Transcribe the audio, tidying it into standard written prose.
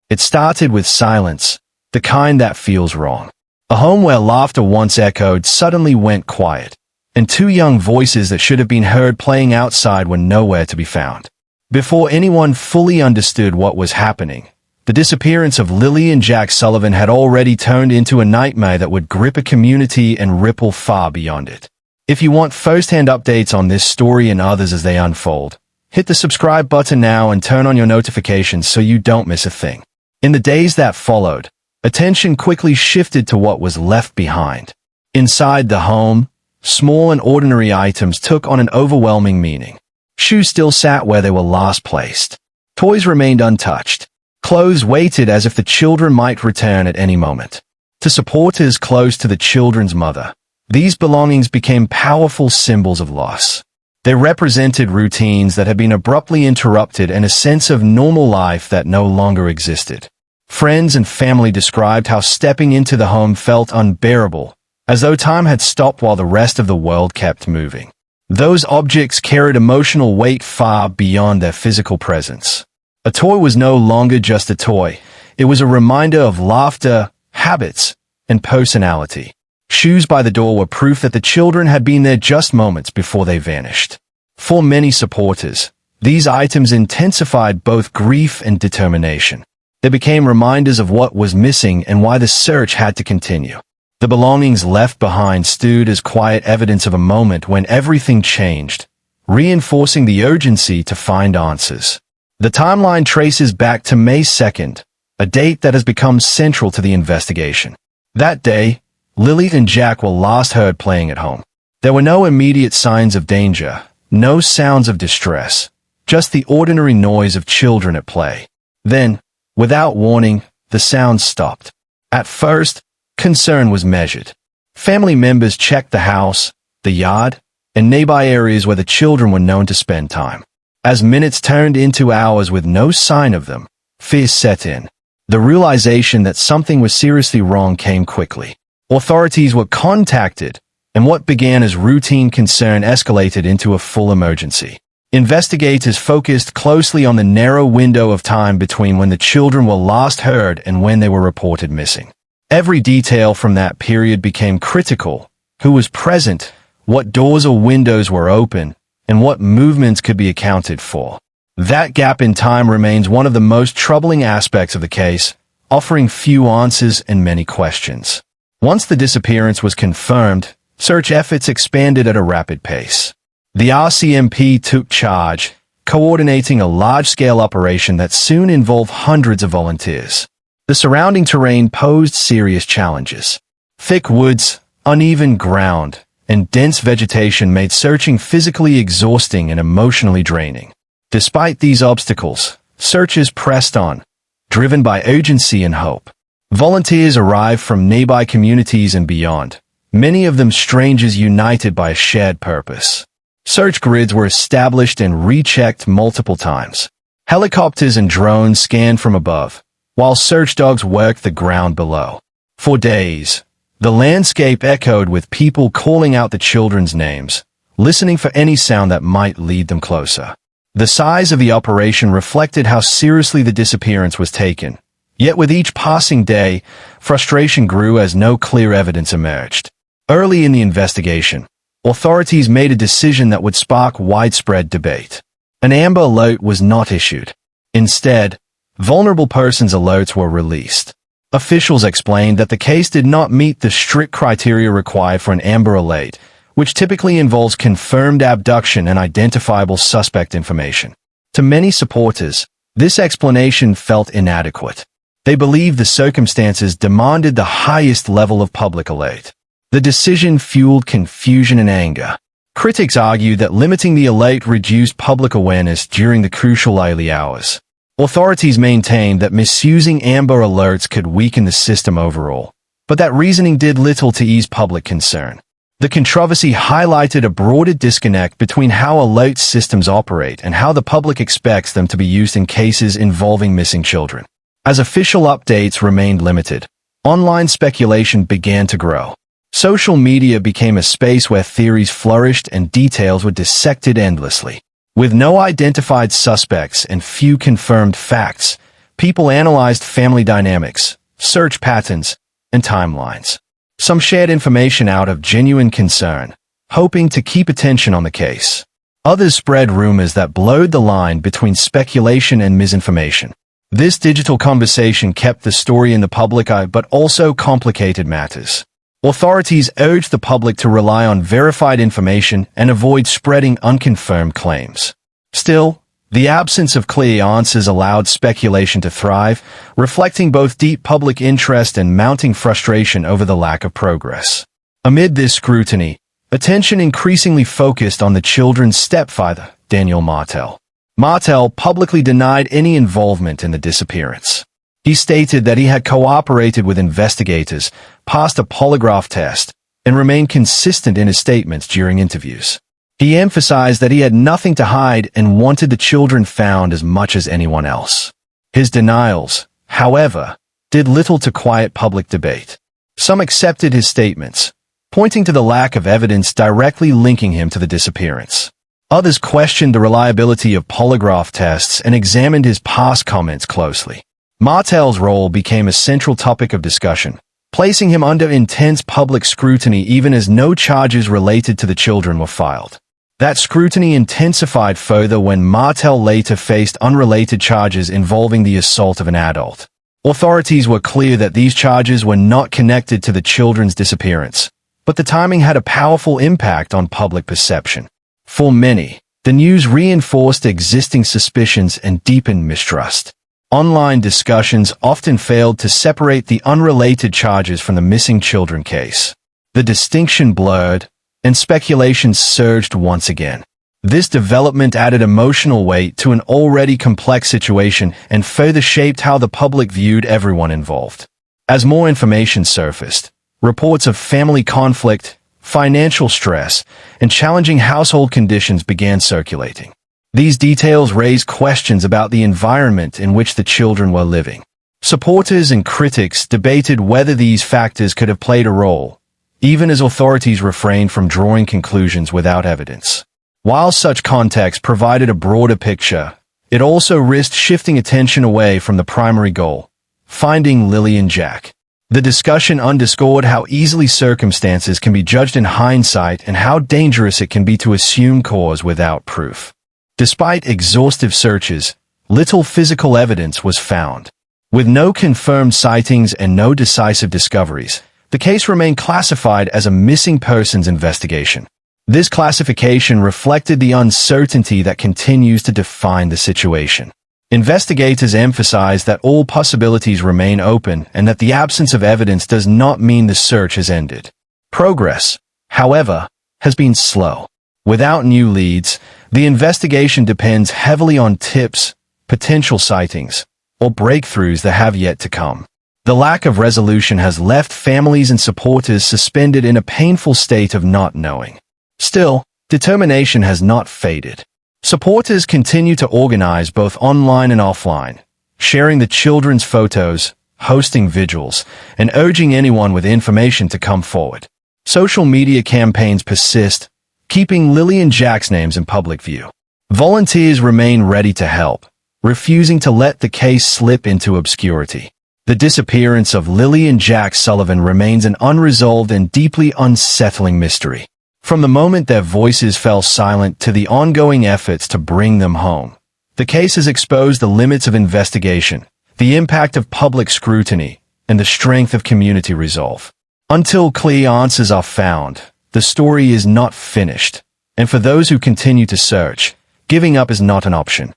It started with silence, the kind that feels wrong. A home where laughter once echoed suddenly went quiet, and two young voices that should have been heard playing outside were nowhere to be found. Before anyone fully understood what was happening, the disappearance of Lilly and Jack Sullivan had already turned into a nightmare that would grip a community and ripple far beyond it. If you want first-hand updates on this story and others as they unfold, hit the subscribe button now and turn on your notifications so you don't miss a thing. In the days that followed, attention quickly shifted to what was left behind. Inside the home, small and ordinary items took on an overwhelming meaning. Shoes still sat where they were last placed. Toys remained untouched. Clothes waited as if the children might return at any moment. To supporters close to the children's mother, these belongings became powerful symbols of loss. They represented routines that had been abruptly interrupted and a sense of normal life that no longer existed. Friends and family described how stepping into the home felt unbearable, as though time had stopped while the rest of the world kept moving. Those objects carried emotional weight far beyond their physical presence. A toy was no longer just a toy. It was a reminder of laughter, habits, and personality. Shoes by the door were proof that the children had been there just moments before they vanished. For many supporters, these items intensified both grief and determination. They became reminders of what was missing and why the search had to continue. The belongings left behind stood as quiet evidence of a moment when everything changed, reinforcing the urgency to find answers. The timeline traces back to May 2nd, a date that has become central to the investigation. That day, Lilly and Jack were last heard playing at home. There were no immediate signs of danger, no sounds of distress, just the ordinary noise of children at play. Then, without warning, the sound stopped. At first, concern was measured. Family members checked the house, the yard, and nearby areas where the children were known to spend time. As minutes turned into hours with no sign of them, fear set in. The realization that something was seriously wrong came quickly. Authorities were contacted, and what began as routine concern escalated into a full emergency. Investigators focused closely on the narrow window of time between when the children were last heard and when they were reported missing. Every detail from that period became critical: who was present, what doors or windows were open, and what movements could be accounted for. That gap in time remains one of the most troubling aspects of the case, offering few answers and many questions. Once the disappearance was confirmed, search efforts expanded at a rapid pace. The RCMP took charge, coordinating a large-scale operation that soon involved hundreds of volunteers. The surrounding terrain posed serious challenges. Thick woods, uneven ground, and dense vegetation made searching physically exhausting and emotionally draining. Despite these obstacles, searchers pressed on, driven by urgency and hope. Volunteers arrived from nearby communities and beyond, many of them strangers united by a shared purpose. Search grids were established and rechecked multiple times. Helicopters and drones scanned from above, while search dogs worked the ground below. For days, the landscape echoed with people calling out the children's names, listening for any sound that might lead them closer. The size of the operation reflected how seriously the disappearance was taken. Yet with each passing day, frustration grew as no clear evidence emerged. Early in the investigation, authorities made a decision that would spark widespread debate. An Amber Alert was not issued. Instead, vulnerable persons alerts were released. Officials explained that the case did not meet the strict criteria required for an Amber Alert, which typically involves confirmed abduction and identifiable suspect information. To many supporters, this explanation felt inadequate. They believed the circumstances demanded the highest level of public alert. The decision fueled confusion and anger. Critics argued that limiting the alert reduced public awareness during the crucial early hours. Authorities maintained that misusing Amber Alerts could weaken the system overall, but that reasoning did little to ease public concern. The controversy highlighted a broader disconnect between how alert systems operate and how the public expects them to be used in cases involving missing children. As official updates remained limited, online speculation began to grow. Social media became a space where theories flourished and details were dissected endlessly. With no identified suspects and few confirmed facts, People analyzed family dynamics, search patterns, and timelines. Some shared information out of genuine concern, hoping to keep attention on the case. Others spread rumors that blurred the line between speculation and misinformation. This digital conversation kept the story in the public eye but also complicated matters. Authorities urged the public to rely on verified information and avoid spreading unconfirmed claims. Still, the absence of clear answers allowed speculation to thrive, reflecting both deep public interest and mounting frustration over the lack of progress. Amid this scrutiny, attention increasingly focused on the children's stepfather, Daniel Martel. Martel publicly denied any involvement in the disappearance. He stated that he had cooperated with investigators, passed a polygraph test, and remained consistent in his statements during interviews. He emphasized that he had nothing to hide and wanted the children found as much as anyone else. His denials, however, did little to quiet public debate. Some accepted his statements, pointing to the lack of evidence directly linking him to the disappearance. Others questioned the reliability of polygraph tests and examined his past comments closely. Martel's role became a central topic of discussion, placing him under intense public scrutiny even as no charges related to the children were filed. That scrutiny intensified further when Martel later faced unrelated charges involving the assault of an adult. Authorities were clear that these charges were not connected to the children's disappearance, but the timing had a powerful impact on public perception. For many, the news reinforced existing suspicions and deepened mistrust. Online discussions often failed to separate the unrelated charges from the missing children case. The distinction blurred, and speculation surged once again. This development added emotional weight to an already complex situation and further shaped how the public viewed everyone involved. As more information surfaced, reports of family conflict, financial stress, and challenging household conditions began circulating. These details raised questions about the environment in which the children were living. Supporters and critics debated whether these factors could have played a role, even as authorities refrained from drawing conclusions without evidence. While such context provided a broader picture, it also risked shifting attention away from the primary goal, finding Lilly and Jack. The discussion underscored how easily circumstances can be judged in hindsight and how dangerous it can be to assume cause without proof. Despite exhaustive searches, little physical evidence was found. With no confirmed sightings and no decisive discoveries, the case remained classified as a missing persons investigation. This classification reflected the uncertainty that continues to define the situation. Investigators emphasized that all possibilities remain open and that the absence of evidence does not mean the search has ended. Progress, however, has been slow. Without new leads, the investigation depends heavily on tips, potential sightings, or breakthroughs that have yet to come. The lack of resolution has left families and supporters suspended in a painful state of not knowing. Still, determination has not faded. Supporters continue to organize both online and offline, sharing the children's photos, hosting vigils, and urging anyone with information to come forward. Social media campaigns persist, keeping Lilly and Jack's names in public view. Volunteers remain ready to help, refusing to let the case slip into obscurity. The disappearance of Lilly and Jack Sullivan remains an unresolved and deeply unsettling mystery. From the moment their voices fell silent to the ongoing efforts to bring them home, the case has exposed the limits of investigation, the impact of public scrutiny, and the strength of community resolve. Until clear answers are found, the story is not finished, and for those who continue to search, giving up is not an option.